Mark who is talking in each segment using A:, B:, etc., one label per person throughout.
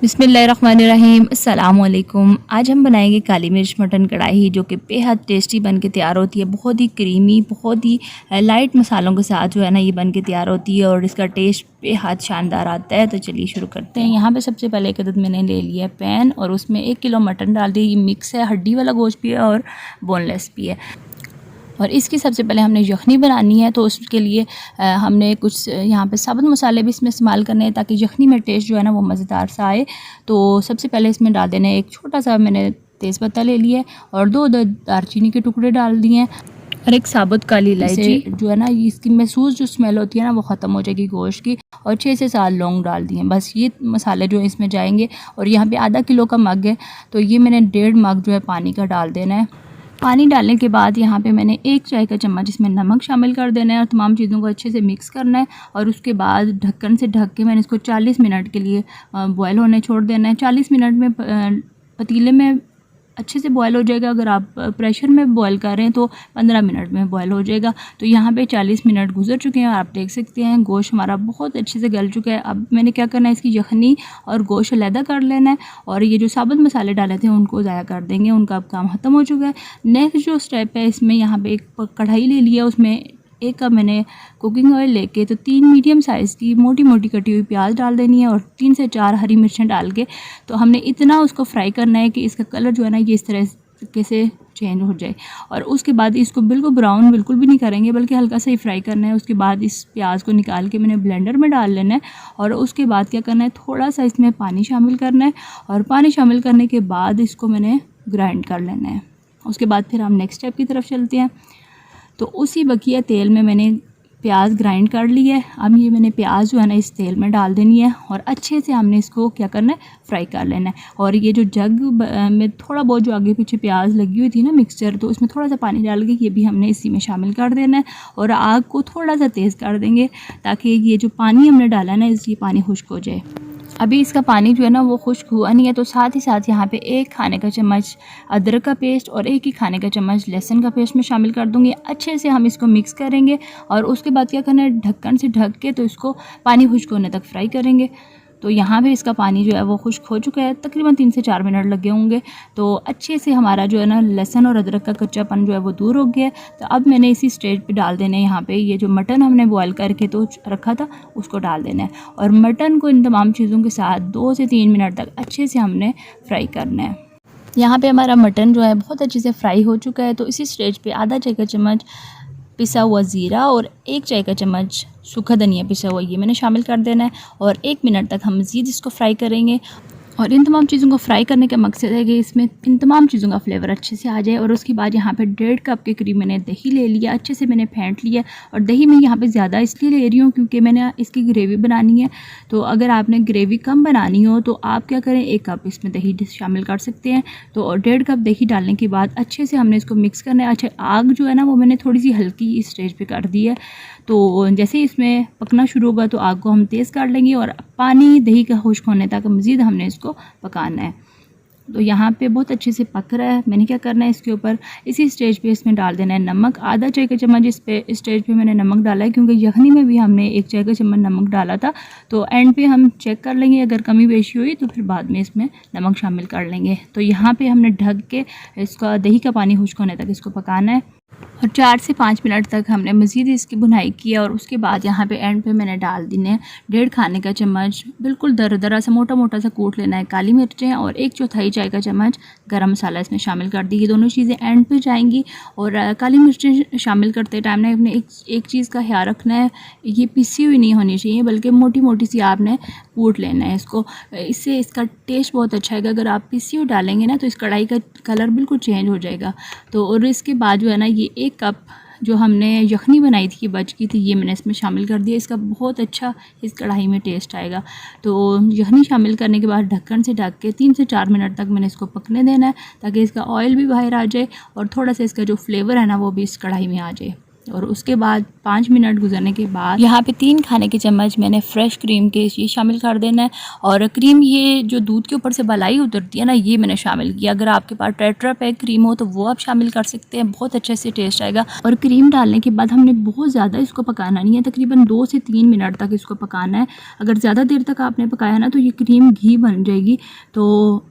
A: बिस्मिल्लाहिर्रहमानिर्रहीम, अस्सलामुअलैकुम। आज हम बनाएंगे काली मिर्च मटन कढ़ाई, जो कि बेहद टेस्टी बन के तैयार होती है। बहुत ही क्रीमी, बहुत ही लाइट मसालों के साथ जो है ना ये बन के तैयार होती है और इसका टेस्ट बेहद शानदार आता है। तो चलिए शुरू करते हैं। यहाँ पे सबसे पहले एक अदद मैंने ले लिया है पैन और उसमें 1 किलो मटन डाल दिया। ये मिक्स है, हड्डी वाला गोश्त भी है और बोनलेस भी है। और इसकी सबसे पहले हमने यखनी बनानी है, तो उसके लिए हमने कुछ यहाँ पे साबुत मसाले भी इसमें इस्तेमाल करने हैं ताकि यखनी में टेस्ट जो है ना वो मज़ेदार सा आए। तो सबसे पहले इसमें डाल देना है एक छोटा सा मैंने तेज़पत्ता ले लिया है और 2 दालचीनी के टुकड़े डाल दिए हैं और एक साबुत काली इलायची जो है ना इसकी महसूस जो स्मेल होती है ना वो ख़त्म हो जाएगी गोश्त की। और 6 से 7 लौंग डाल दिए हैं। बस ये मसाले जो इसमें जाएंगे। और यहाँ पे आधा किलो का मग है, तो ये मैंने 1.5 मग जो है पानी का डाल देना है। पानी डालने के बाद यहाँ पे मैंने 1 चाय का चम्मच इसमें नमक शामिल कर देना है और तमाम चीज़ों को अच्छे से मिक्स करना है। और उसके बाद ढक्कन से ढक के मैंने इसको 40 मिनट के लिए बॉयल होने छोड़ देना है। 40 मिनट में पतीले में अच्छे से बॉयल हो जाएगा। अगर आप प्रेशर में बॉयल कर रहे हैं तो 15 मिनट में बॉयल हो जाएगा। तो यहाँ पे 40 मिनट गुजर चुके हैं और आप देख सकते हैं गोश्त हमारा बहुत अच्छे से गल चुका है। अब मैंने क्या करना है, इसकी यखनी और गोश्त अलहदा कर लेना है और ये जो साबुत मसाले डाले थे उनको ज़ाया कर देंगे। उनका अब काम ख़त्म हो चुका है। नेक्स्ट जो स्टेप है, इसमें यहाँ पर एक कढ़ाई ले लिया, उसमें 1 कप मैंने कुकिंग ऑयल लेके तो 3 मीडियम साइज़ की मोटी मोटी कटी हुई प्याज डाल देनी है और 3 से 4 हरी मिर्चें डाल के तो हमने इतना उसको फ्राई करना है कि इसका कलर जो है ना ये इस तरह से चेंज हो जाए। और उसके बाद इसको बिल्कुल ब्राउन बिल्कुल भी नहीं करेंगे, बल्कि हल्का सा ही फ्राई करना है। उसके बाद इस प्याज को निकाल के मैंने ब्लेंडर में डाल लेना है और उसके बाद क्या करना है, थोड़ा सा इसमें पानी शामिल करना है और पानी शामिल करने के बाद इसको मैंने ग्राइंड कर लेना है। उसके बाद फिर हम नेक्स्ट स्टेप की तरफ चलते हैं। तो उसी बकिया तेल में मैंने प्याज ग्राइंड कर ली है। अब ये मैंने प्याज जो है ना इस तेल में डाल देनी है और अच्छे से हमने इसको क्या करना है, फ्राई कर लेना है। और ये जो जग में थोड़ा बहुत जो आगे पीछे प्याज लगी हुई थी ना मिक्सचर, तो इसमें थोड़ा सा पानी डाल के ये भी हमने इसी में शामिल कर देना है और आग को थोड़ा सा तेज़ कर देंगे ताकि ये जो पानी हमने डाला है ना ये पानी खुश्क हो जाए। अभी इसका पानी जो है ना वो खुश्क हुआ नहीं है, तो साथ ही साथ यहाँ पे 1 खाने का चम्मच अदरक का पेस्ट और 1 ही खाने का चम्मच लहसुन का पेस्ट में शामिल कर दूँगी। अच्छे से हम इसको मिक्स करेंगे और उसके बाद क्या करना है, ढक्कन से ढक के तो इसको पानी खुश्क होने तक फ्राई करेंगे। तो यहाँ पे इसका पानी जो है वो खुश्क हो चुका है, तकरीबन 3 से 4 मिनट लगे होंगे। तो अच्छे से हमारा जो है ना लहसुन और अदरक का कच्चापन जो है वो दूर हो गया है। तो अब मैंने इसी स्टेज पे डाल देना है, यहाँ पे ये जो मटन हमने बॉयल करके तो रखा था उसको डाल देना है और मटन को इन तमाम चीज़ों के साथ 2 से 3 मिनट तक अच्छे से हमने फ्राई करना है। यहाँ पे हमारा मटन जो है बहुत अच्छे से फ्राई हो चुका है। तो इसी स्टेज पे आधा चाय का चम्मच पिसा हुआ ज़ीरा और 1 चाय का चम्मच सूखा धनिया पिसा हुआ ये मैंने शामिल कर देना है और 1 मिनट तक हम मज़ीद इसको फ्राई करेंगे। और इन तमाम चीज़ों को फ्राई करने का मकसद है कि इसमें इन तमाम चीज़ों का फ्लेवर अच्छे से आ जाए। और उसके बाद यहाँ पे 1.5 कप के करीब मैंने दही ले लिया, अच्छे से मैंने फेंट लिया। और दही मैं यहाँ पे ज़्यादा इसलिए ले रही हूँ क्योंकि मैंने इसकी ग्रेवी बनानी है। तो अगर आपने ग्रेवी कम बनानी हो तो आप क्या करें, 1 कप इसमें दही शामिल कर सकते हैं। तो 1.5 कप दही डालने के बाद अच्छे से हमने इसको मिक्स करना है। अच्छा, आग जो है ना वो मैंने थोड़ी सी हल्की इस स्टेज पर कर दी है। तो जैसे ही इसमें पकना शुरू होगा तो आग को हम तेज़ कर लेंगे और पानी दही का खुश्क होने तक मज़ीद हमने इसको पकाना है। तो यहाँ पे बहुत अच्छे से पक रहा है। मैंने क्या करना है, इसके ऊपर इसी स्टेज पे इसमें डाल देना है नमक। आधा चाय का चम्मच इस स्टेज पे मैंने नमक डाला है क्योंकि यखनी में भी हमने 1 चाय का चम्मच नमक डाला था। तो एंड पे हम चेक कर लेंगे, अगर कमी बेशी हुई तो फिर बाद में इसमें नमक शामिल कर लेंगे। तो यहाँ पे हमने ढक के इसका दही का पानी खुश्क होने तक इसको पकाना है और 4 से 5 मिनट तक हमने मज़ीद इसकी भुनाई की। और उसके बाद यहाँ पे एंड पे मैंने डाल देने 1.5 खाने का चम्मच बिल्कुल दरदरा सा मोटा मोटा सा कूट लेना है काली मिर्चें और 1/4 चाय का चम्मच गरम मसाला इसमें शामिल कर दी। ये दोनों चीज़ें एंड पे जाएंगी। और काली मिर्चें शामिल करते टाइम ने अपने एक चीज़ का ख्याल रखना है, ये पिसी हुई नहीं होनी चाहिए बल्कि मोटी मोटी सी आपने कूट लेना है इसको। इससे इसका टेस्ट बहुत अच्छा है। अगर आप पिसी हुई डालेंगे ना तो इस कढ़ाई का कलर बिल्कुल चेंज हो जाएगा। तो और इसके बाद जो है ना ये 1 कप जो हमने यखनी बनाई थी, बच की थी, ये मैंने इसमें शामिल कर दिया। इसका बहुत अच्छा इस कढ़ाई में टेस्ट आएगा। तो यखनी शामिल करने के बाद ढक्कन से ढक के 3 से 4 मिनट तक मैंने इसको पकने देना है ताकि इसका ऑयल भी बाहर आ जाए और थोड़ा सा इसका जो फ्लेवर है ना वो भी इस कढ़ाई में आ जाए। और उसके बाद 5 मिनट गुजरने के बाद यहाँ पे 3 खाने के चम्मच मैंने फ्रेश क्रीम के ये शामिल कर देना है। और क्रीम ये जो दूध के ऊपर से मलाई उतरती है ना, ये मैंने शामिल किया। अगर आपके पास टेट्रा पैक क्रीम हो तो वो आप शामिल कर सकते हैं, बहुत अच्छे से टेस्ट आएगा। और क्रीम डालने के बाद हमने बहुत ज़्यादा इसको पकाना नहीं है, तकरीबन 2 से 3 मिनट तक इसको पकाना है। अगर ज़्यादा देर तक आपने पकाया ना तो ये क्रीम घी बन जाएगी। तो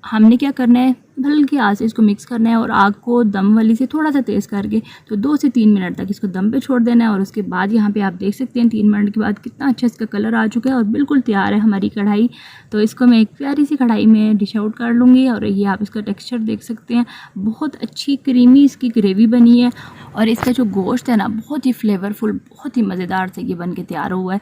A: हमने क्या करना है, हल्की आंच से इसको मिक्स करना है और आग को दम वाली से थोड़ा सा तेज़ करके तो 2 से 3 मिनट तक इसको दम पे छोड़ देना है। और उसके बाद यहाँ पे आप देख सकते हैं 3 मिनट के बाद कितना अच्छा इसका कलर आ चुका है और बिल्कुल तैयार है हमारी कढ़ाई। तो इसको मैं एक प्यारी सी कढ़ाई में डिश आउट कर लूँगी। और ये आप इसका टेक्स्चर देख सकते हैं, बहुत अच्छी क्रीमी इसकी ग्रेवी बनी है। और इसका जो गोश्त है ना, बहुत ही फ्लेवरफुल, बहुत ही मज़ेदार से ये बन के तैयार हुआ है।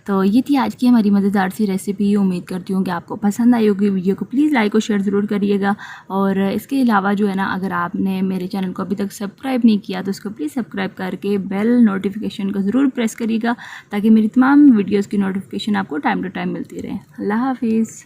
A: तो ये थी आज की हमारी मज़ेदार सी रेसिपी। उम्मीद करती हूँ कि आपको पसंद आई होगी। वीडियो को प्लीज़ लाइक और शेयर ज़रूर करिएगा। और इसके अलावा जो है ना, अगर आपने मेरे चैनल को अभी तक सब्सक्राइब नहीं किया तो उसको प्लीज़ सब्सक्राइब करके बेल नोटिफिकेशन को ज़रूर प्रेस करिएगा, ताकि मेरी तमाम वीडियोज़ की नोटिफिकेशन आपको टाइम टू टाइम मिलती रहे। अल्लाह हाफिज़।